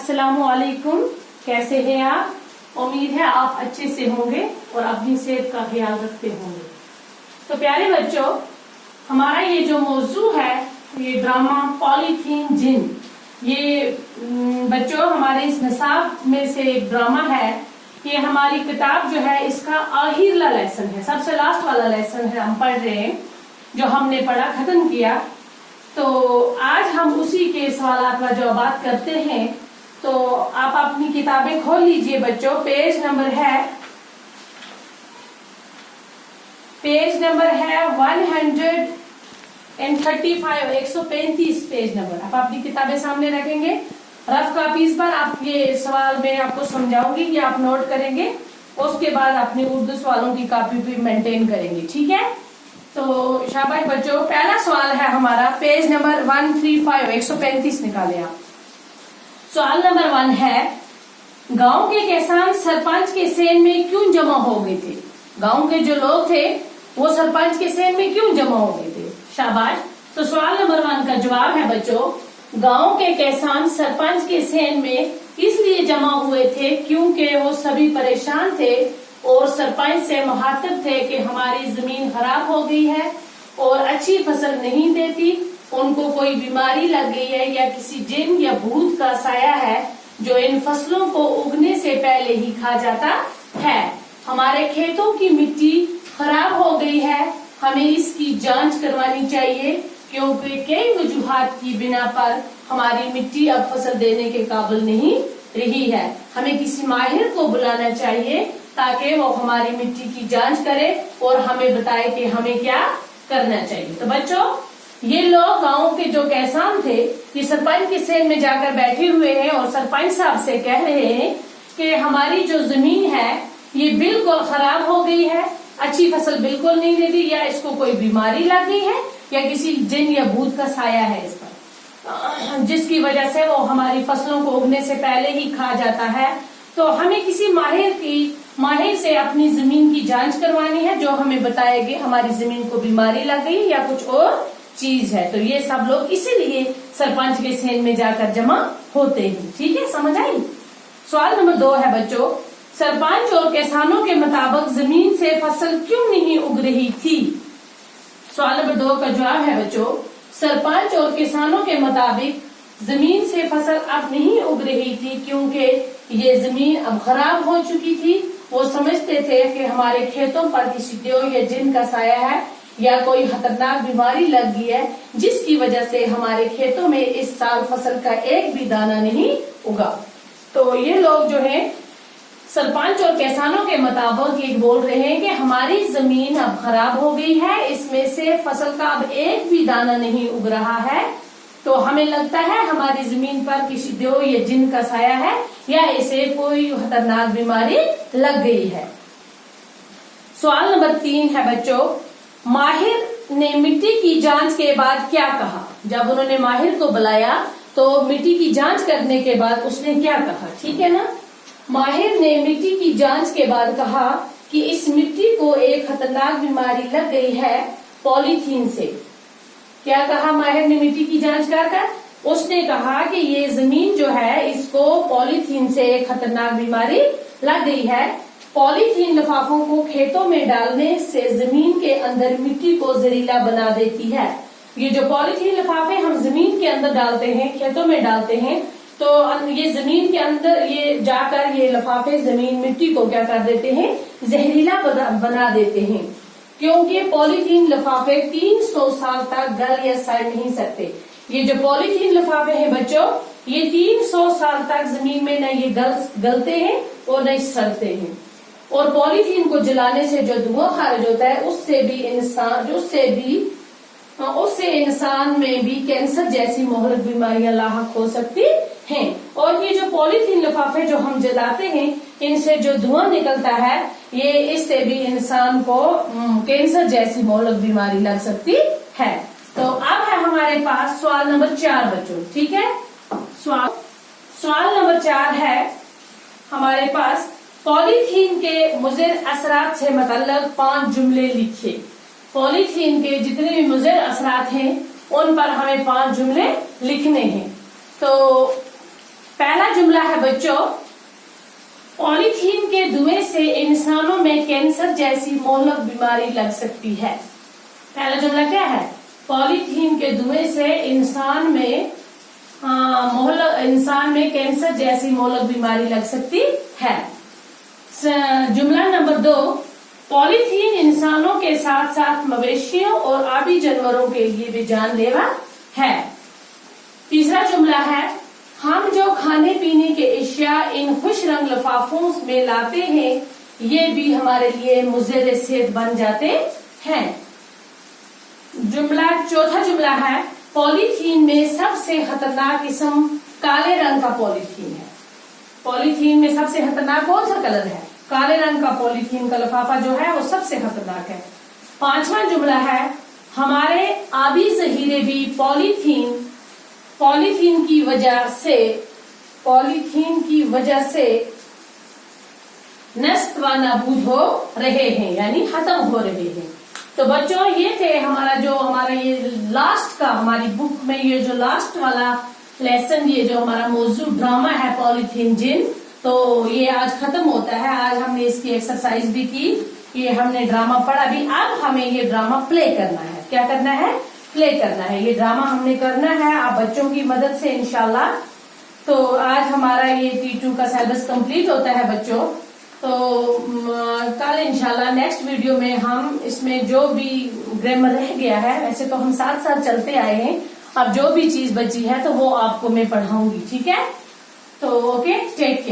अस्सलामु अलैकुम। कैसे हैं आप? उम्मीद है आप अच्छे से होंगे और अपनी सेहत का ख्याल रखते होंगे। तो प्यारे बच्चों, हमारा ये जो मौजू है ये ड्रामा पॉलीथीन जिन, ये बच्चों हमारे इस निसाब में से एक ड्रामा है। ये हमारी किताब जो है इसका आखिरला लेसन है, सबसे लास्ट वाला लेसन है हम पढ़ रहे हैं, जो हमने पढ़ा खत्म किया। तो आज हम उसी के सवालात व जवाबात करते हैं। तो आप अपनी किताबें खोल लीजिए बच्चों। पेज नंबर है 135, 135 पेज नंबर। आप अपनी किताबें सामने रखेंगे। रफ कॉपीज पर आप ये सवाल मैं आपको समझाऊंगी कि आप नोट करेंगे, उसके बाद अपनी उर्दू सवालों की कॉपी भी मेंटेन करेंगे, ठीक है? तो शाबाश बच्चों, पहला सवाल है हमारा पेज नंबर 135, 135 निकाले आप। सवाल नंबर 1 है, गांव के किसान सरपंच के सेन में क्यों जमा हो गए थे? गांव के जो लोग थे वो सरपंच के सेन में क्यों जमा हो गए थे? शाबाश। तो सवाल नंबर 1 का जवाब है बच्चों, गांव के किसान सरपंच के सेन में इसलिए जमा हुए थे क्योंकि वो सभी परेशान थे और सरपंच से मुखातिब थे कि हमारी जमीन खराब हो गई है और अच्छी फसल नहीं देती, उनको कोई बीमारी लग गई है या किसी जिन या भूत का साया है जो इन फसलों को उगने से पहले ही खा जाता है। हमारे खेतों की मिट्टी खराब हो गई है, हमें इसकी जांच करवानी चाहिए क्योंकि कई वजूहात की बिना पर हमारी मिट्टी अब फसल देने के काबिल नहीं रही है। हमें किसी माहिर को बुलाना चाहिए ताकि वो हमारी मिट्टी की जांच करे और हमें बताए कि हमें क्या करना चाहिए। तो बच्चों, ये लोग गांव के जो किसान थे ये सरपंच के सेन में जाकर बैठे हुए हैं और सरपंच साहब से कह रहे हैं कि हमारी जो जमीन है ये बिल्कुल खराब हो गई है, अच्छी फसल बिल्कुल नहीं देती, या इसको कोई बीमारी लग गई है या किसी जिन या भूत का साया है इस पर, जिसकी वजह से वो हमारी फसलों को उगने से पहले ही खा जाता है। तो हमें किसी माहिर से अपनी जमीन की जांच करवानी है जो हमें बताएगी हमारी जमीन को बीमारी लग गई या कुछ और चीज है। तो ये सब लोग इसीलिए सरपंच के सेन में जाकर जमा होते हैं, ठीक है? समझ आई? सवाल नंबर 2 है बच्चों, सरपंच और किसानों के मुताबिक जमीन से फसल क्यों नहीं उग रही थी? सवाल नंबर 2 का जवाब है बच्चों, सरपंच और किसानों के मुताबिक जमीन से फसल अब नहीं उग रही थी क्योंकि ये जमीन अब खराब हो चुकी थी। वो समझते थे कि हमारे खेतों पर किसी देव या जिन का साया है या कोई खतरनाक बीमारी लग गई है जिसकी वजह से हमारे खेतों में इस साल फसल का एक भी दाना नहीं उगा। तो ये लोग जो है सरपंच और किसानों के मुताबिक ये बोल रहे हैं कि हमारी जमीन अब खराब हो गई है, इसमें से फसल का अब एक भी दाना नहीं उग रहा है, तो हमें लगता है हमारी जमीन पर किसी देव या जिन का साया है या इसे कोई खतरनाक बीमारी लग गई है। सवाल नंबर 3 है बच्चों, माहिर ने मिट्टी की जांच के बाद क्या कहा? जब उन्होंने माहिर को बुलाया तो मिट्टी की जांच करने के बाद उसने क्या कहा, ठीक है ना? माहिर ने मिट्टी की जांच के बाद कहा कि इस मिट्टी को एक खतरनाक बीमारी लग गई है पॉलीथीन से। क्या कहा माहिर ने मिट्टी की जांच कर? उसने कहा कि ये जमीन जो है इसको पॉलीथीन से एक खतरनाक बीमारी लग गई है। पॉलीथीन लिफाफों को खेतों में डालने से जमीन के अंदर मिट्टी को जहरीला बना देती है। ये जो पॉलीथीन लिफाफे हम जमीन के अंदर डालते हैं, खेतों में डालते हैं, तो ये जमीन के अंदर ये जाकर ये लिफाफे जमीन मिट्टी को क्या कर देते हैं, जहरीला बना देते हैं, क्योंकि पॉलीथीन लिफाफे 300 साल तक गल या सड़ नहीं सकते। ये जो पॉलीथीन लिफाफे हैं बच्चों, ये 300 साल तक जमीन में न ये गलते हैं और न सड़ते हैं। और पॉलीथीन को जलाने से जो धुआं खारिज होता है उससे इंसान में भी कैंसर जैसी मोहरक बीमारियां लाहक हो सकती हैं। और ये जो पॉलीथीन लिफाफे जो हम जलाते हैं इनसे जो धुआं निकलता है ये इससे भी इंसान को कैंसर जैसी मोहरक बीमारी लग सकती है। तो अब है हमारे पास सवाल नंबर 4 बच्चों, ठीक है? सवाल नंबर 4 है हमारे पास, पॉलीथीन के मुज़िर असरात से मतलब 5 जुमले लिखे। पॉलीथीन के जितने भी मुज़िर असरात हैं उन पर हमें 5 जुमले लिखने हैं। तो पहला जुमला है बच्चों, पॉलीथीन के धुएं से इंसानों में कैंसर जैसी मोहलक बीमारी लग सकती है। पहला जुमला क्या है? पॉलीथीन के धुएं से इंसान में कैंसर जैसी मोहलक बीमारी लग सकती है। जुमला नंबर 2, पॉलीथीन इंसानों के साथ साथ मवेशियों और आबी जानवरों के लिए भी जानलेवा है। तीसरा जुमला है, हम जो खाने पीने के अशिया इन खुश रंग लिफाफों में लाते हैं ये भी हमारे लिए मुज़र सेहत बन जाते हैं। चौथा जुमला है, पॉलीथीन में सबसे खतरनाक किस्म काले रंग का पॉलीथीन है। पॉलीथीन में सबसे खतरनाक कौन सा कलर है? काले रंग का पॉलीथीन का लिफाफा जो है वो सबसे खतरनाक है। पांचवा जुमला है, हमारे आबी ज़हीरे भी पॉलीथीन की वजह से नष्ट व नाबूद हो रहे हैं, यानी खत्म हो रहे हैं। तो बच्चों ये थे हमारा ये लास्ट का, हमारी बुक में ये जो लास्ट वाला लेसन, ये जो हमारा मौजूद ड्रामा है पॉलीथीन जिन, तो ये आज खत्म होता है। आज हमने इसकी एक्सरसाइज भी की, ये हमने ड्रामा पढ़ा भी। अब हमें ये ड्रामा प्ले करना है। क्या करना है? प्ले करना है। ये ड्रामा हमने करना है आप बच्चों की मदद से इंशाल्लाह। तो आज हमारा ये T2 का सिलेबस कंप्लीट होता है बच्चों। तो कल इंशाल्लाह नेक्स्ट वीडियो में हम इसमें जो भी ग्रामर रह गया है, वैसे तो हम साथ साथ चलते आए हैं, अब जो भी चीज बची है तो वो आपको मैं पढ़ाऊंगी, ठीक है? तो ओके, टेक केयर।